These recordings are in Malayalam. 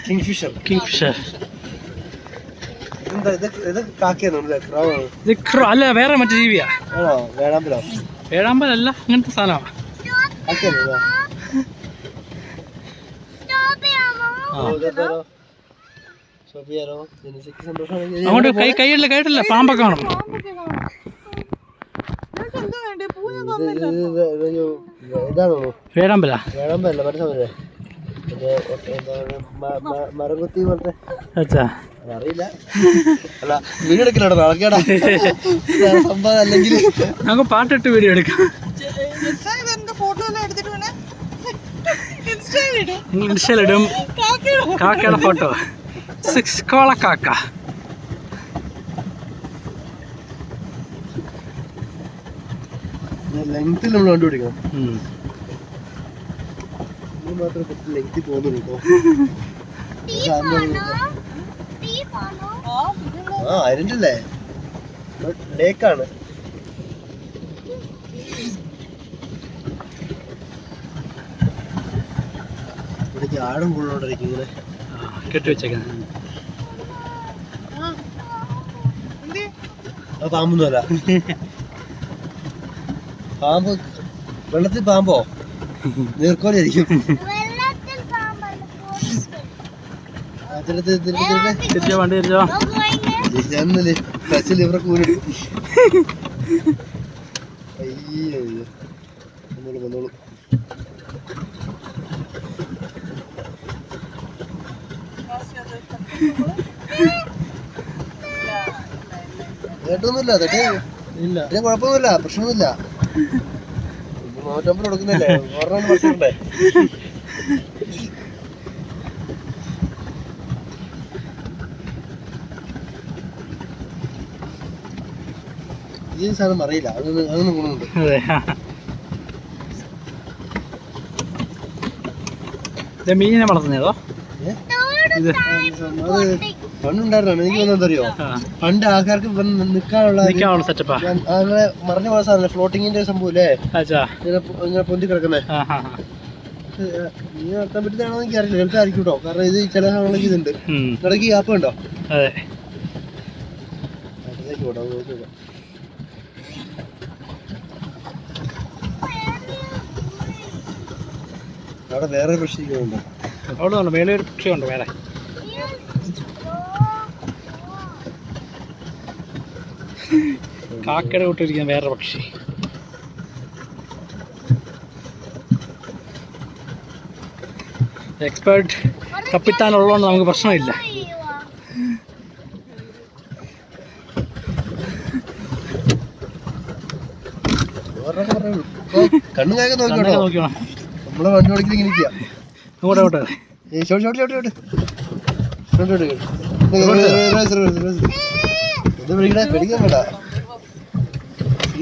കിങ്ഫിഷർ. അല്ല, വേറെ മറ്റു ജീവിയാ. വേഴാമ്പലോ? വേഴാമ്പലല്ല, അങ്ങനത്തെ സാധനമാണ്. അങ്ങോട്ട് കൈയിട്ടില്ല, പാമ്പൊക്കെ കാണും. വേഴാമ്പല മരകുത്തി പോലത്തെ അറിയില്ല. അല്ല, വീഡിയോ എടുക്കലോ സംഭവം. അല്ലെങ്കിൽ നമുക്ക് പാട്ടിട്ട് വീഡിയോ എടുക്കാം. ഇൻസ്റ്റയിലിടും കാക്കയുടെ ഫോട്ടോ. 6 കോളക്കാക്ക. ലെങ്ത്തിൽ നമ്മൾ കണ്ടുപിടിക്കണം. മാത്രം ലെങ്ത്തിൽ പോകുന്നു കേട്ടോ. ഐലൻഡല്ലേ, ലേക്കാണ്. ഇവിടേക്ക് ആഴം കൊള്ളോണ്ടിരിക്കും ഇങ്ങനെ കെട്ടിവെച്ചേക്കുന്നത്. അത് പാമ്പൊന്നുമല്ല. പാമ്പ് വെള്ളത്തിൽ പാമ്പോ നീർക്കോലായിരിക്കും. ഇവരെ കൂരെടുക്കും. അയ്യോ വന്നോളൂ. കേട്ടൊന്നുമില്ല, കുഴപ്പമൊന്നുമില്ല, പ്രശ്നമൊന്നുമില്ല. 150 കൊടുക്കുന്നല്ലേ, ഒരെണ്ണം പഠിച്ചിട്ടുണ്ടേ. ഈ സാധനം അറിയില്ല, അതൊന്നും ഗുണമുണ്ട്. മീനിനെ വളർത്തുന്നതോ? പണ്ടുണ്ടായിരുന്നു. എനിക്ക് വന്നതറിയോ, പണ്ട് ആൾക്കാർക്ക് നിൽക്കാനുള്ള സെറ്റപ്പാ. അങ്ങനെ മറിഞ്ഞ പോലെ സാധനം, ഫ്ലോട്ടിങ്ങിന്റെ സംഭവം അല്ലേ, ഇങ്ങനെ പൊന്തി കിടക്കുന്നേ. നീ നടത്താൻ പറ്റുന്നതാണോ എനിക്ക് അറിയില്ല, എളുപ്പമായിരിക്കും കേട്ടോ. കാരണം ഇത് ചില സാധനങ്ങളൊക്കെ ഇതുണ്ട്. ഇടയ്ക്ക് ഗ്യാപ്പ് ഉണ്ടോ? അടുത്തേക്ക് പോട്ടോ, നോക്കുക. അവിടെ വേറെ പക്ഷികളുണ്ടോ? അവിടെ മേലെ ഒരു പക്ഷിയുണ്ട്. വേറെ കാക്കയുടെ കൂട്ടിരിക്കുന്ന വേറെ പക്ഷി. എക്സ്പേർട്ട് കപ്പിത്താനുള്ളതുകൊണ്ട് നമുക്ക് പ്രശ്നമില്ല. കണ്ണു നോക്കിയോ? നമ്മളെ വണ്ടി ഓടിക്കുന്ന ഇങ്ങനെ ഇരിക്കുക. അങ്ങോട്ടെ പേടിക്കാൻ വേണ്ട.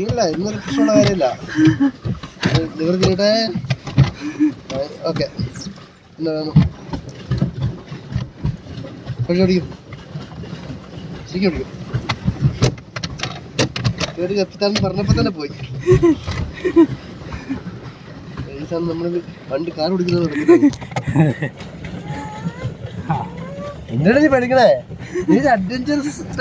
ഇല്ല, ഇന്നൊരു പ്രശ്നമുള്ള കാര്യമില്ല. ലിവർ ചെയ്യട്ടെ. ഓക്കെ, ഓടിക്കും, ശരിക്കും ഓടിക്കും. കേട്ട് കപ്പിത്താൻ പറഞ്ഞപ്പോ തന്നെ പോയി. നമ്മള് പണ്ട് കാർ ഓടിക്കുന്നത് എന്താണ് നീ പഠിക്കണേ? അഡ്വഞ്ചറസ്